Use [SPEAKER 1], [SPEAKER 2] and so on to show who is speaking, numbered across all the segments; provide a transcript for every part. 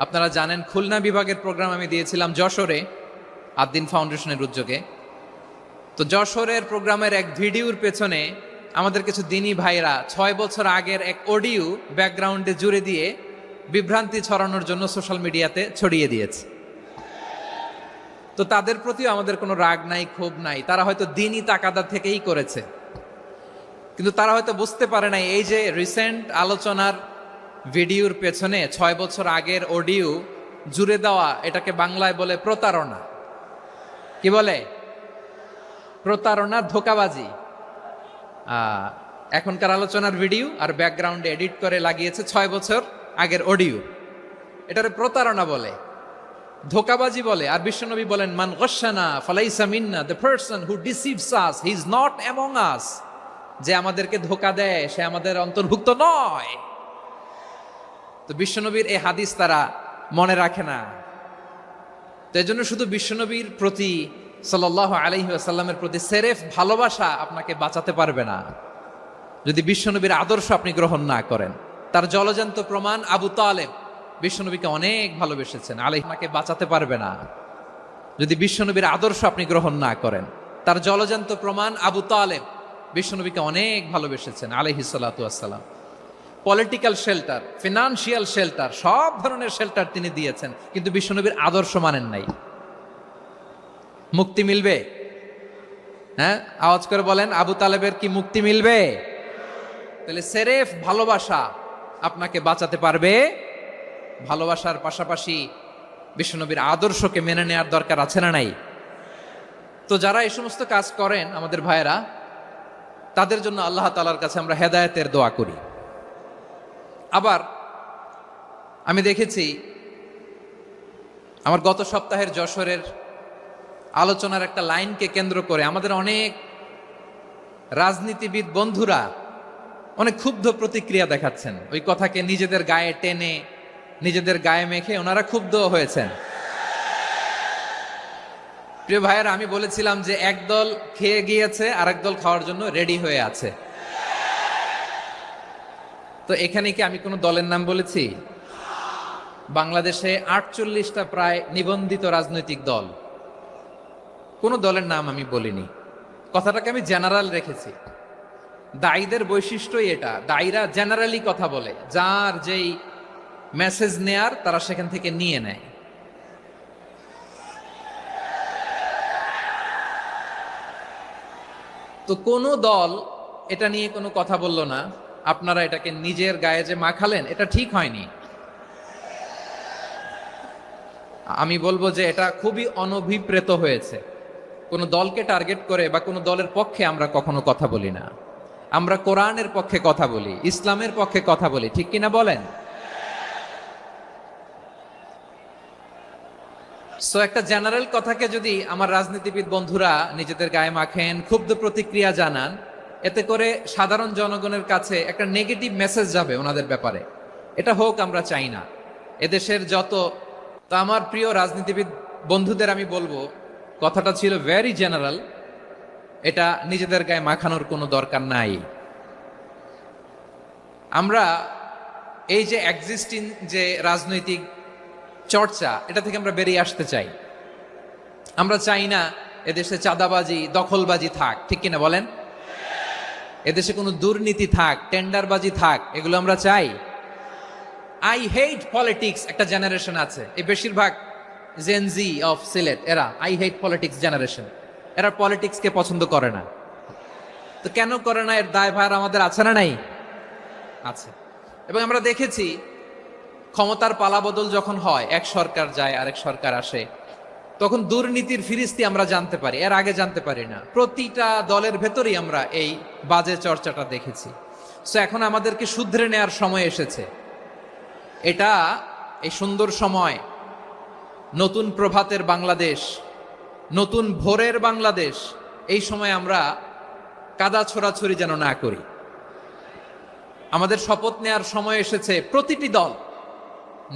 [SPEAKER 1] আপনারা জানেন খুলনা বিভাগের প্রোগ্রাম আমি দিয়েছিলাম যশোরে আদ্দিন ফাউন্ডেশনের উদ্যোগে। তো যশোরের প্রোগ্রামের এক ভিডিওর পেছনে আমাদের কিছু দিনী ভাইরা 6 বছর আগের এক অডিও ব্যাকগ্রাউন্ডে জুড়ে দিয়ে বিভ্রান্তি ছড়ানোর জন্য সোশ্যাল মিডিয়াতে ছড়িয়ে দিয়েছে। তো তাদের প্রতিও আমাদের কোনো রাগ নাই, ক্ষোভ নাই। তারা হয়তো দিনী তাকাদা থেকেই করেছে, কিন্তু তারা হয়তো বুঝতে পারে নাই এই যে রিসেন্ট আলোচনার ভিডিওর পেছনে 6 বছর আগের অডিও জুড়ে দেওয়া, এটাকে বাংলায় বলে প্রতারণা। কি বলে? প্রতারণা, ধোঁকাবাজি। এখনকার আলোচনার ভিডিও আর ব্যাকগ্রাউন্ডে এডিট করে লাগিয়েছে 6 বছর আগের অডিও। এটারে প্রতারণা বলে, ধোঁকাবাজি বলে। আর বিশ্বনবী বলেন, মান গশানা ফালাইসা মিন্না, the person who deceives us he is not among us. যে আমাদেরকে ধোঁকা দেয় সে আমাদের অন্তর্ভুক্ত নয়। তো বিশ্বনবীর এই হাদিস তারা মনে রাখে না। তো এই জন্য শুধু বিশ্বনবীর প্রতি সাল্লাল্লাহু আলাইহি ওয়াসাল্লামের প্রতি সেরেফ ভালোবাসা আপনাকে বাঁচাতে পারবে না যদি বিশ্বনবীর আদর্শ আপনি গ্রহণ না করেন। তার জলজান্ত প্রমাণ আবু তালেব বিশ্বনবীকে অনেক ভালোবেসেছেন, আপনাকে বাঁচাতে পারবে না যদি বিশ্বনবীর আদর্শ আপনি গ্রহণ না করেন। তার জলজান্ত প্রমাণ আবু তালেব বিশ্বনবীকে অনেক ভালোবেসেছেন আলাইহিস সালাতু ওয়াসসালাম। পলিটিক্যাল শেল্টার, ফিনান্সিয়াল শেল্টার, সব ধরনের শেল্টার তিনি দিয়েছেন, কিন্তু বিশ্বনবীর আদর্শ মানেন নাই। মুক্তি মিলবে? হ্যাঁ, আওয়াজ করে বলেন, আবু তালেবের কি মুক্তি মিলবে? তাহলে সেরেফ ভালোবাসা আপনাকে বাঁচাতে পারবে। ভালোবাসার পাশাপাশি বিশ্বনবীর আদর্শকে মেনে নেওয়ার দরকার আছে না নাই? তো যারা এই সমস্ত কাজ করেন আমাদের ভাইয়েরা, তাদের জন্য আল্লাহ তাআলার কাছে আমরা হেদায়েতের দোয়া করি। আবার আমি দেখেছি আমার গত সপ্তাহের যশোরের আলোচনার একটা লাইনকে কেন্দ্র করে আমাদের অনেক রাজনীতিবিদ বন্ধুরা অনেক ক্ষুব্ধ প্রতিক্রিয়া দেখাচ্ছেন। ওই কথাকে নিজেদের গায়ে টেনে, নিজেদের গায়ে মেখে ওনারা ক্ষুব্ধ হয়েছেন। প্রিয় ভাইয়েরা, আমি বলেছিলাম যে একদল খেয়ে গিয়েছে আর একদল খাওয়ার জন্য রেডি হয়ে আছে। তো এখানে কি আমি কোনো দলের নাম বলেছি? বাংলাদেশে 48টা প্রায় নিবন্ধিত রাজনৈতিক দল, কোনো দলের নাম আমি বলিনি। কথাটাকে আমি জেনারেল রেখেছি। দায়ীদের বৈশিষ্ট্যই এটা, দায়ীরা জেনারেলি কথা বলে, যার যেই মেসেজ নেয়ার তারা সেখান থেকে নিয়ে নেয়। তো কোনো দল এটা নিয়ে কোনো কথা বলল না। আপনারা এটাকে নিজের গায়ে যে মাখালেন, এটা ঠিক হয়নি। আমি বলবো যে এটা খুবই অনভিপ্রেত হয়েছে। কোনো দলকে টার্গেট করে বা কোনো দলের পক্ষে আমরা কখনো কথা বলি না। আমরা কোরআনের পক্ষে কথা বলি, ইসলামের পক্ষে কথা বলি, ঠিক কিনা বলেন? সো একটা জেনারেল কথাকে যদি আমার রাজনীতিবিদ বন্ধুরা নিজেদের গায়ে মাখেন, ক্ষুব্ধ প্রতিক্রিয়া জানান, এতে করে সাধারণ জনগণের কাছে একটা নেগেটিভ মেসেজ যাবে ওনাদের ব্যাপারে। এটা হোক আমরা চাই না। এদেশের যত, তো আমার প্রিয় রাজনীতিবিদ বন্ধুদের আমি বলবো, কথাটা ছিল ভেরি জেনারেল, এটা নিজেদের গায়ে মাখানোর কোনো দরকার নাই। আমরা এই যে এক্সিস্টিং যে রাজনৈতিক চর্চা, এটা থেকে আমরা বেরিয়ে আসতে চাই। আমরা চাই না এদেশে চাঁদাবাজি, দখলবাজি থাক, ঠিক কিনা বলেন? এদেশে কোনো দুর্নীতি থাক, টেন্ডারবাজি থাক, এগুলো আমরা চাই। আই হেট পলিটিক্স একটা জেনারেশন আছে, এই বেশিরভাগ জেনজি অফ সিলেট, এরা আই হেট পলিটিক্স জেনারেশন। এরা পলিটিক্সকে পছন্দ করে না। তো কেন করে না, এর দায়ভার আমাদের আছে না নাই? আছে। এবং আমরা দেখেছি ক্ষমতার পালাবদল যখন হয়, এক সরকার যায় আরেক সরকার আসে, তখন দুর্নীতির ফিরিস্তি আমরা জানতে পারি, এর আগে জানতে পারি না। প্রতিটা দলের ভেতরেই আমরা এই বাজে চর্চাটা দেখেছি। সো এখন আমাদেরকে শুধরে নেওয়ার সময় এসেছে। এটা এই সুন্দর সময়, নতুন প্রভাতের বাংলাদেশ, নতুন ভোরের বাংলাদেশ, এই সময় আমরা কাদা ছোড়াছুরি যেন না করি। আমাদের শপথ নেওয়ার সময় এসেছে। প্রতিটি দল,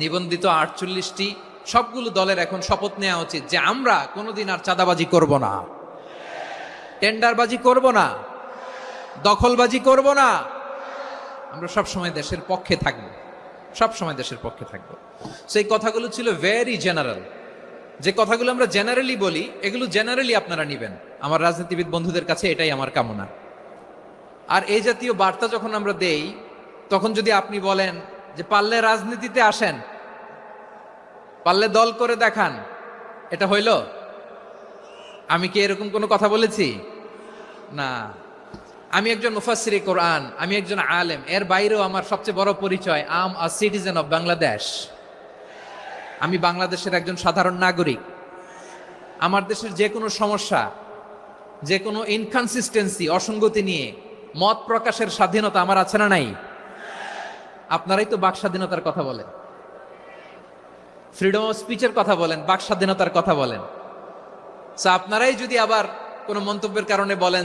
[SPEAKER 1] নিবন্ধিত 48টি, সবগুলো দলের এখন শপথ নেওয়া উচিত যে আমরা কোনোদিন আর চাঁদাবাজি করব না, টেন্ডারবাজি করব না, দখলবাজি করব না। আমরা সব সময় দেশের পক্ষে থাকব। সব সময় দেশের পক্ষে থাকবো। সেই কথাগুলো ছিল ভেরি জেনারেল। যে কথাগুলো আমরা জেনারেলি বলি, এগুলো জেনারেলি আপনারা নিবেন। আমার রাজনীতিবিদ বন্ধুদের কাছে এটাই আমার কামনা। আর এই জাতীয় বার্তা যখন আমরা দেই, তখন যদি আপনি বলেন যে পারলে রাজনীতিতে আসেন, পারলে দল করে দেখান, এটা হইল? আমি কি এরকম কোনো কথা বলেছি? না। আমি একজন মুফাসসিরে কোরআন, আমি একজন আলেম, এর বাইরেও আমার সবচেয়ে বড় পরিচয় আম আ সিটিজেন অফ বাংলাদেশ। আমি বাংলাদেশের একজন সাধারণ নাগরিক। আমার দেশের যে কোনো সমস্যা, যে কোনো ইনকনসিস্টেন্সি, অসঙ্গতি নিয়ে মত প্রকাশের স্বাধীনতা আমার আছে না নাই? আপনারাই তো বাক স্বাধীনতার কথা বলেন, ফ্রিডম অফ স্পিচের কথা বলেন, বাক স্বাধীনতার কথা বলেন। আপনারাই যদি আবার কোনো মন্তব্যের কারণে বলেন